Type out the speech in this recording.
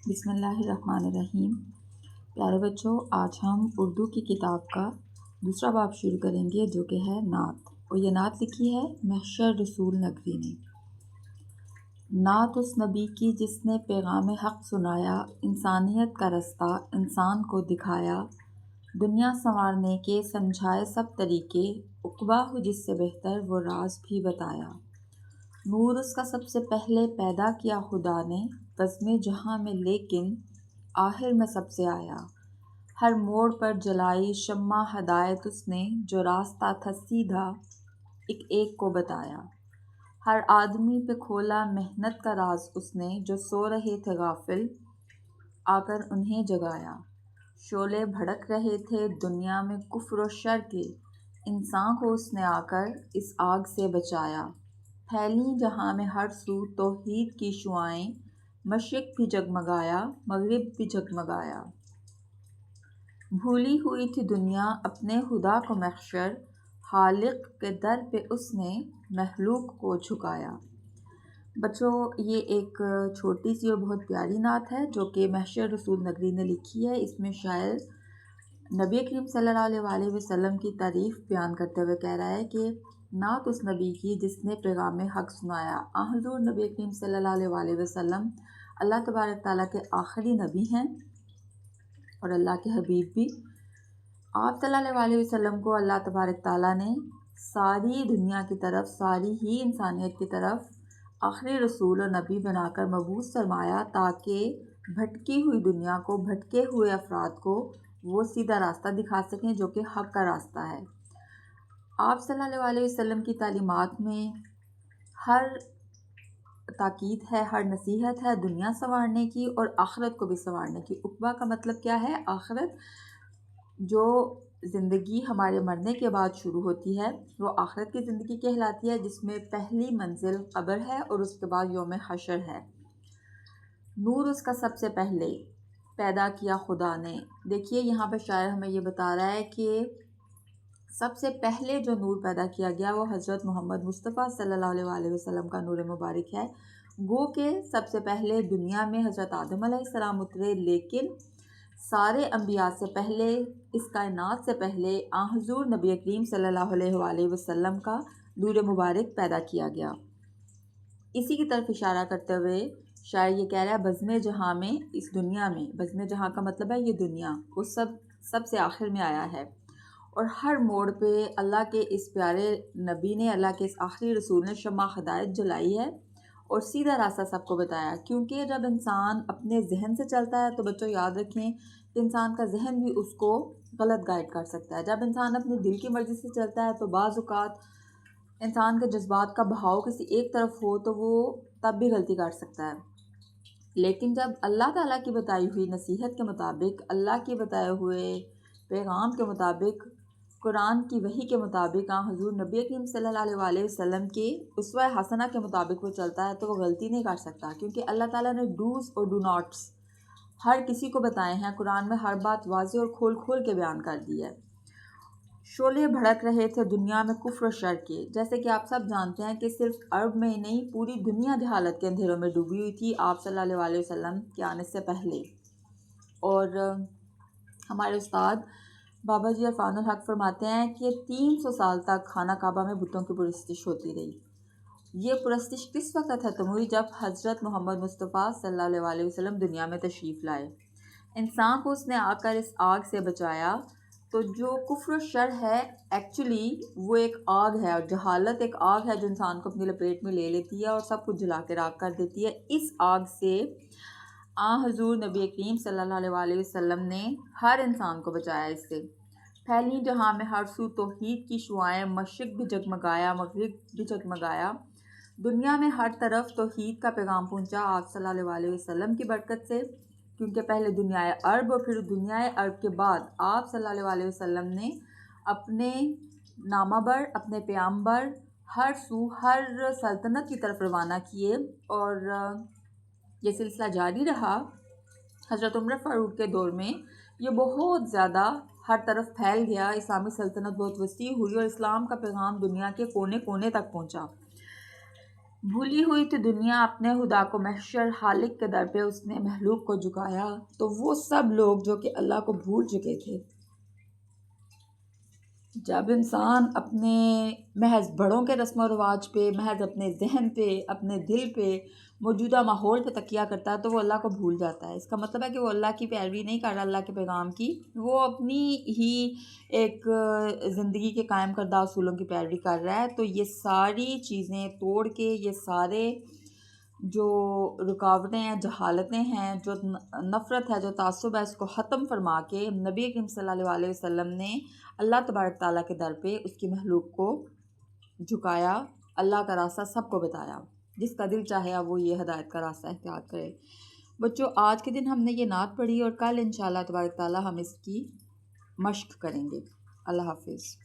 بسم اللہ الرحمن الرحیم۔ پیارے بچوں، آج ہم اردو کی کتاب کا دوسرا باب شروع کریں گے جو کہ ہے نعت، اور یہ نعت لکھی ہے محشر رسول نقوی نے۔ نعت اس نبی کی جس نے پیغام حق سنایا، انسانیت کا رستہ انسان کو دکھایا، دنیا سنوارنے کے سمجھائے سب طریقے، عقبیٰ ہو جس سے بہتر وہ راز بھی بتایا۔ نور اس کا سب سے پہلے پیدا کیا خدا نے، بزم جہاں میں لیکن آخر میں سب سے آیا۔ ہر موڑ پر جلائی شمع ہدایت اس نے، جو راستہ تھا سیدھا ایک ایک کو بتایا۔ ہر آدمی پہ کھولا محنت کا راز اس نے، جو سو رہے تھے غافل آ کر انہیں جگایا۔ شعلے بھڑک رہے تھے دنیا میں کفر و شر کے، انسان کو اس نے آ کر اس آگ سے بچایا۔ پھیلیں جہاں میں ہر سو توحید کی شعائیں، مشرق بھی جگمگایا مغرب بھی جگمگایا۔ بھولی ہوئی تھی دنیا اپنے خدا کو محشر، خالق کے در پہ اس نے مخلوق کو جھکایا۔ بچوں، یہ ایک چھوٹی سی اور بہت پیاری نعت ہے جو کہ محشر رسول نقوی نے لکھی ہے۔ اس میں شاعر نبی کریم صلی اللہ علیہ وسلم کی تعریف بیان کرتے ہوئے کہہ رہا ہے کہ نعت اس نبی کی جس نے پیغام حق سنایا۔ حضور نبی کریم صلی اللہ علیہ وسلم اللہ تبارک تعالیٰ کے آخری نبی ہیں اور اللہ کے حبیب بھی۔ آپ صلی اللہ علیہ وسلم کو اللہ تبارک تعالیٰ نے ساری دنیا کی طرف، ساری ہی انسانیت کی طرف آخری رسول اور نبی بنا کر مبعوث فرمایا، تاکہ بھٹکی ہوئی دنیا کو، بھٹکے ہوئے افراد کو وہ سیدھا راستہ دکھا سکیں جو کہ حق کا راستہ ہے۔ آپ صلی اللہ علیہ وسلم کی تعلیمات میں ہر تاکید ہے، ہر نصیحت ہے دنیا سنوارنے کی اور آخرت کو بھی سنوارنے کی۔ عقبیٰ کا مطلب کیا ہے؟ آخرت، جو زندگی ہمارے مرنے کے بعد شروع ہوتی ہے وہ آخرت کی زندگی کہلاتی ہے، جس میں پہلی منزل قبر ہے اور اس کے بعد یوم حشر ہے۔ نور اس کا سب سے پہلے پیدا کیا خدا نے۔ دیکھیے یہاں پہ شاعر ہمیں یہ بتا رہا ہے کہ سب سے پہلے جو نور پیدا کیا گیا وہ حضرت محمد مصطفیٰ صلی اللہ علیہ وسلم کا نور مبارک ہے۔ گو کہ سب سے پہلے دنیا میں حضرت آدم علیہ السلام اترے، لیکن سارے انبیاء سے پہلے، اس کائنات سے پہلے حضور نبی کریم صلی اللہ علیہ وسلم کا نور مبارک پیدا کیا گیا۔ اسی کی طرف اشارہ کرتے ہوئے شاعر یہ کہہ رہا ہے بزم جہاں میں، اس دنیا میں، بزم جہاں کا مطلب ہے یہ دنیا، وہ سب سے آخر میں آیا ہے، اور ہر موڑ پہ اللہ کے اس پیارے نبی نے، اللہ کے اس آخری رسول نے شمع ہدایت جلائی ہے اور سیدھا راستہ سب کو بتایا۔ کیونکہ جب انسان اپنے ذہن سے چلتا ہے تو بچوں یاد رکھیں کہ انسان کا ذہن بھی اس کو غلط گائیڈ کر سکتا ہے۔ جب انسان اپنے دل کی مرضی سے چلتا ہے تو بعض اوقات انسان کے جذبات کا بہاؤ کسی ایک طرف ہو تو وہ تب بھی غلطی کر سکتا ہے، لیکن جب اللہ تعالیٰ کی بتائی ہوئی نصیحت کے مطابق، اللہ کے بتائے ہوئے پیغام کے مطابق، قرآن کی وحی کے مطابق، حضور نبی کریم صلی اللہ علیہ وسلم کے اسوہ حسنہ کے مطابق وہ چلتا ہے تو وہ غلطی نہیں کر سکتا، کیونکہ اللہ تعالیٰ نے ڈوز اور ڈو ناٹس ہر کسی کو بتائے ہیں۔ قرآن میں ہر بات واضح اور کھول کھول کے بیان کر دی ہے۔ شعلے بھڑک رہے تھے دنیا میں کفر و شر کے، جیسے کہ آپ سب جانتے ہیں کہ صرف عرب میں ہی نہیں پوری دنیا جہالت کے اندھیروں میں ڈوبی ہوئی تھی آپ صلی اللہ علیہ وسلم کے آنے سے پہلے۔ اور ہمارے استاد بابا جی عرفان الحق فرماتے ہیں کہ 300 سال تک خانہ کعبہ میں بتوں کی پرستش ہوتی رہی۔ یہ پرستش کس وقت ختم ہوئی؟ جب حضرت محمد مصطفیٰ صلی اللہ علیہ وسلم دنیا میں تشریف لائے، انسان کو اس نے آ کر اس آگ سے بچایا۔ تو جو کفر و شر ہے ایکچولی وہ ایک آگ ہے، اور جہالت ایک آگ ہے جو انسان کو اپنی لپیٹ میں لے لیتی ہے اور سب کچھ جلا کے راکھ کر دیتی ہے۔ اس آگ سے حضور نبی کریم صلی اللہ علیہ وسلم نے ہر انسان کو بچایا اس سے۔ پھیلی جہاں میں ہر سو توحید کی شعائیں، مشرق بھی جگمگایا مغرب بھی جگمگایا۔ دنیا میں ہر طرف توحید کا پیغام پہنچا آپ صلی اللہ علیہ وسلم کی برکت سے، کیونکہ پہلے دنیا عرب اور پھر دنیا عرب کے بعد آپ صلی اللہ علیہ وسلم نے اپنے نامہ بر، اپنے پیامبر ہر سو، ہر سلطنت کی طرف روانہ کیے، اور یہ سلسلہ جاری رہا۔ حضرت عمر فاروق کے دور میں یہ بہت زیادہ ہر طرف پھیل گیا، اسلامی سلطنت بہت وسیع ہوئی اور اسلام کا پیغام دنیا کے کونے کونے تک پہنچا۔ بھولی ہوئی تو دنیا اپنے خدا کو محشر خالق کے در پہ اس نے مخلوق کو جھکایا۔ تو وہ سب لوگ جو کہ اللہ کو بھول چکے تھے، جب انسان اپنے محض بڑوں کے رسم و رواج پہ، محض اپنے ذہن پہ، اپنے دل پہ، موجودہ ماحول پہ تکیہ کرتا ہے تو وہ اللہ کو بھول جاتا ہے۔ اس کا مطلب ہے کہ وہ اللہ کی پیروی نہیں کر رہا، اللہ کے پیغام کی، وہ اپنی ہی ایک زندگی کے قائم کردہ اصولوں کی پیروی کر رہا ہے۔ تو یہ ساری چیزیں توڑ کے، یہ سارے جو رکاوٹیں ہیں، جہالتیں ہیں، جو نفرت ہے، جو تعصب ہے، اس کو ختم فرما کے نبی کریم صلی اللہ علیہ وسلم نے اللہ تبارک تعالیٰ کے در پہ اس کی مخلوق کو جھکایا، اللہ کا راستہ سب کو بتایا۔ جس کا دل چاہے وہ یہ ہدایت کا راستہ اختیار کرے۔ بچوں، آج کے دن ہم نے یہ نعت پڑھی اور کل انشاءاللہ تبارک تعالیٰ ہم اس کی مشق کریں گے۔ اللہ حافظ۔